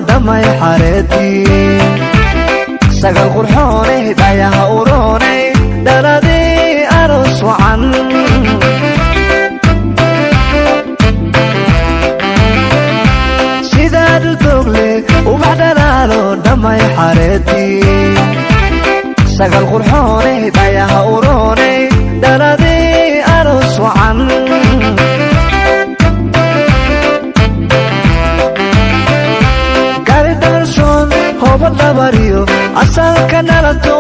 دمي حارتي سقل قرحوني دايها وروني دردي أرس وعن سيداد تغلي وبعد لالو دمي حارتي سقل قرحوني دايها وروني دردي أرس وعن bariyo asalka nalato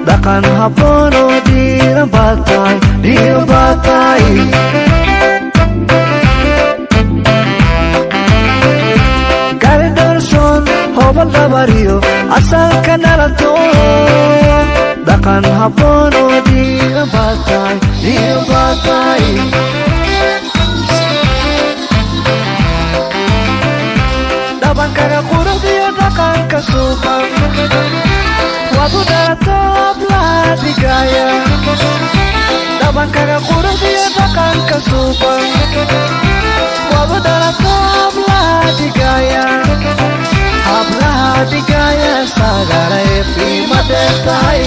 dhaqan habboon oo dhiiran baatay gari darson hobal bariyo asalka nalato dhaqan habboon oo dhiiran baatay dhabankaga quruxdiyo dhaqanka suuban waad u dhalatoob laha dhigaya dhabankaga quruxdiyo dhaqanka suuban waad u dhalatoob laha dhigaya hablaha dhigaya sagaray qiimo dheer tahay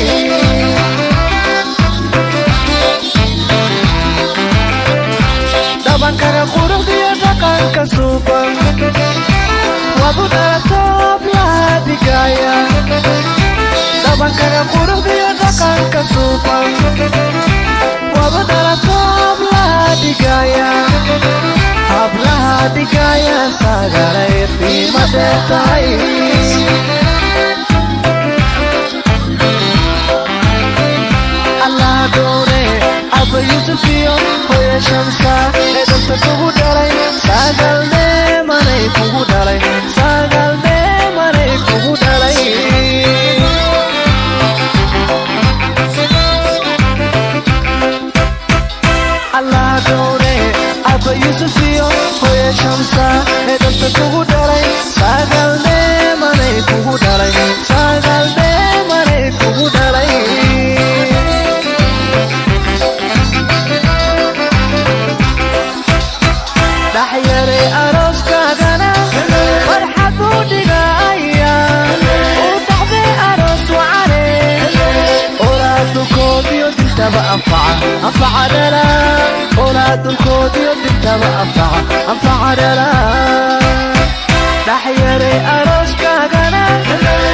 dhabankaga quruxdiyo dhaqanka suuban waad u dhalatoob laha dhigaya dhabankaga quruxdiyo dhaqanka suuban waad u dhalatoob laha dhigaya hablaha dhigaya sagaray qiimo dheer tahay allah doone abba yuusufiyo hooyo shamsa ee danta kugu dhalay sagalne manay kugu dhalay sagalne manay kugu dhalay allah doone abba yuusufiyo hooyo shamsa ee danta kugu dhalay sagalne manay kugu dhalay sagalne manay kugu dhalay dhaxyare arooskaagana farxad u dhigaya u dhaxde aroos wacane olaadulkoodiyo dintaba anfaca dhala olaadulkoodiyo dintaba anfaca dhala dhaxyare arooskaagana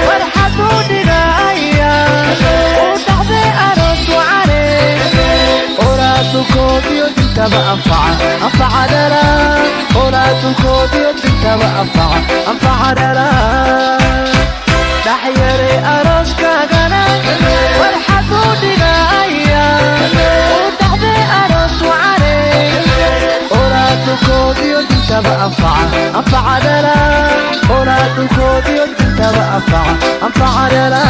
farxad u dhigaya u dhaxde aroos wacane olaadulkoodiyo dintaba anfaca dhala olaadulkoodiyo dintaba anfaca dhala dhaxyare arooskaagana farxad u dhigaya u dhaxde aroos wacane olaadulkoodiyo dintaba anfaca dhala olaadulkoodiyo dintaba anfaca dhala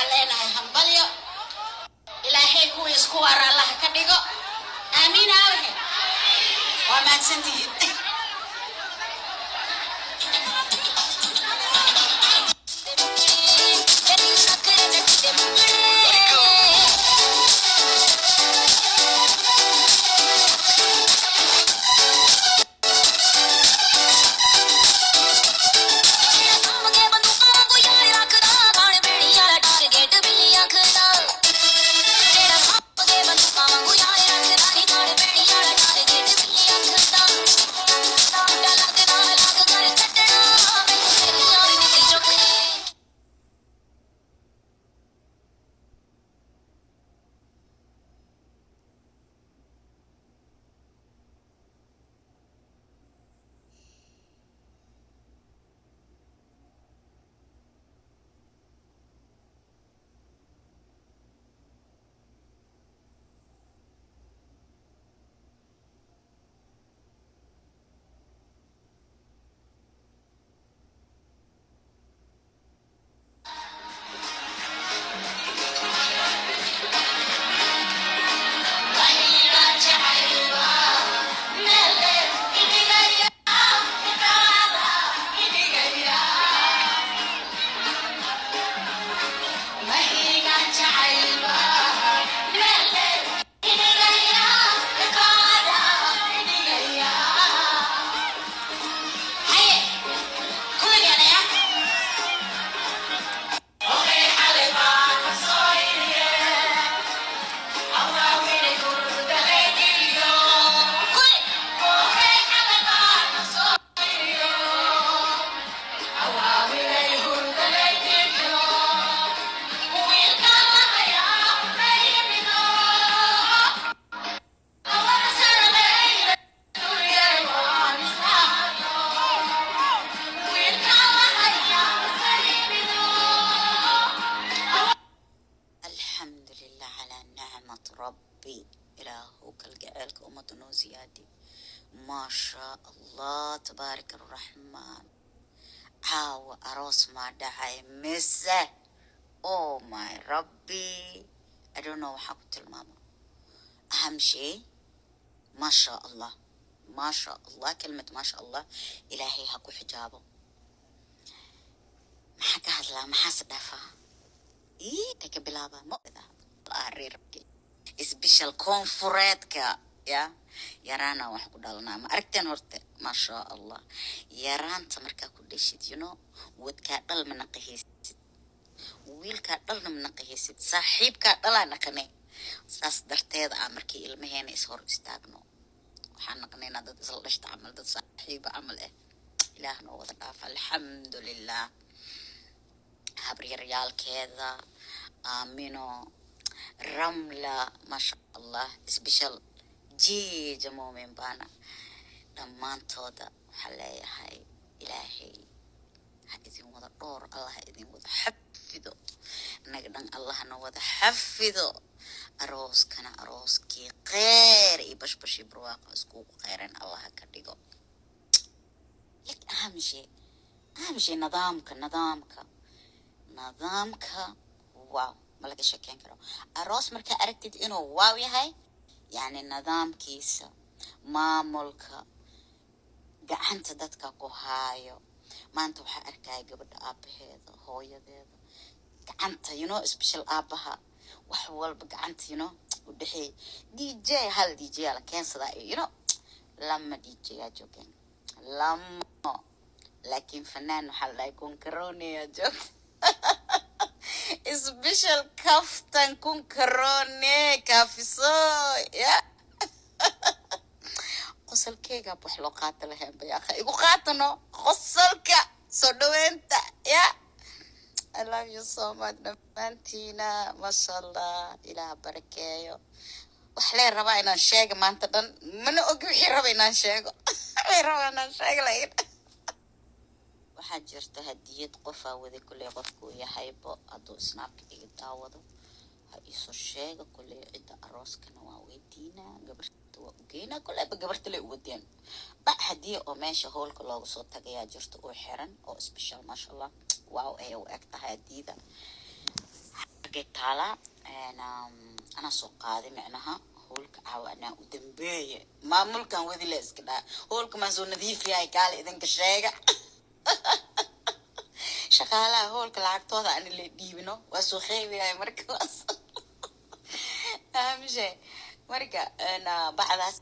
علينا هم بليو إلهي هو يسكوار الله كديجو آمين أوه وما تسنتي ربي إلهو كالجعلك أمة زيادي ما شاء الله تبارك الرحمن عاو أروس ما دعي مسه أو ماي ربي I don't know حقت الماما أهم شيء ما شاء الله ما شاء الله كلمة ما شاء الله إلهي هكو حجابه ما حكى هذا ما حاسد دفع إيه بلابا مؤذى أريرك special conference يا يرانا وحكو دالنا ما أركتين هرت ما شاء الله يران تمركا كل شيء you know ودكادل من نقيسد ويلكادل من نقيسد صاحب كادل نقني ساس درتيد أمركي المهين يسهر استاغنو وحنا قنينا ضد إسلاشت عمل ضد صاحب عمل إيه إلهنا وضعف الحمد لله هبري ريال كذا آمينو رملة ما شاء الله سبيشال جي جمو من بانا لما تودا حلايا هاي إلهي هايدين وضع دور الله هايدين وضع حفظو نقدن الله نوضع حفظو أروس كان أروس كي غير إباش بشي برواق اسكوك غيرين الله كدقو لك أهم شيء نظامك واو ملقى شكين كرو أروس مركا أركتد إنو واو يهاي يعني النظام كيسا مامولك قعنت دادكا كوهايو ما انتو وحا أركاي قبل آبهيدا هويديدا قعنت سبيشال آبها وحوال بقعنت ودحي دي جي هل دي جي على كين صدا لما دي جي يا جوكين لما لكن فنان وحال لا يكون كروني يا جوك سبيشال كفتن كون كروني كافيسوي يا قصلكيغا بوحلو قاتلهين بيا أخي إيقو قاتنو قصلك سودوينتا يا I love you so much نفانتينا ما شاء الله إله بركايو وحلي ربا إنان شاق ما انت دن من أقوي حي ربا إنان شاقو حلي ربا إنان شاق لين waxaa jirta hadiyad qof awada kulay qofku yahay bo adoo snapka iga daawado ha iso sheega kulay cida arooskana waa weydiina gabarta waa geena kulay gabarta lay wadeen ba hadiye oo meesha hoolka loogu soo tagayaa jirta oo xiran oo special ma sha Allah waaw ay u egtahay hadiyada taala ana soo qaaday macnaha howlka caawana u dambeeye maamulkan wadi la iska dhaa howlka ma soo nadiif yahay kaal idinka sheega shaqaalaha howlka lacagtooda aan la dhiibino waa soo qeybiyahay markaas amshe marka ana bacdaas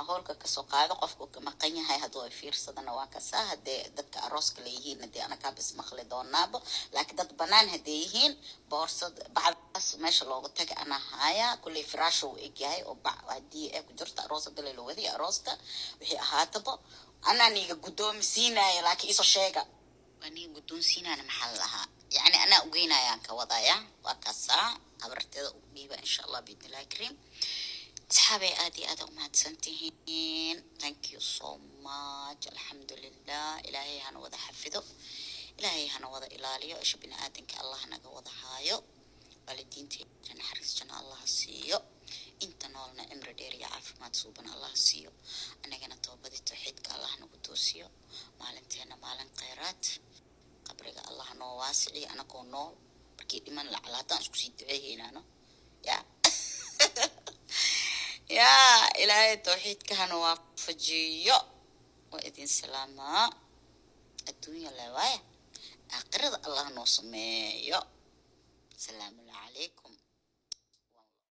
howlka ka soo qaado qofku ka maqan yahay haduu ay fiirsadana waa ka saa hadee dadka arooska leeyihiin hadee ana ka bis maqli doonaabo laakiin dad banaan hadee yihiin boorsad bacdaas meesha loogu tagay ana haya kulli firaasho u egyahay oo bacdii ay ku jirto aroosada la wadi arooska wixii ahaataba ana niga guddoomisiinaya laakiin iso sheega ani guddoonsiinana maxal lahaa yani ana ugeynayaan ka wadaya waa ka saa abarteeda u dhiiba insha Allah biidnilaahi kariim أصحابي آدي أدا ومهد سنتين thank you so much الحمد لله إلهي هنا وضع حفظه إلهي هنا وضع إلاليو إيش بنا آدنك الله هنا وضع هايو والدين تيجن حرس جنا الله سيو إنت نولنا إمر ديري عارف ما تصوبنا الله سيو أنا جنا توبة التوحيد كالله هنا قدوسيو مالنتينا مالن خيرات قبرك الله هنا واسعي أنا كون نول بركي إيمان العلاقة أسكسي دعيه هنا يا يا إلهي التوحيد كهنا وافجيو وإذن سلامة الدنيا لوايا آخرة الله نوصميو سلام عليكم.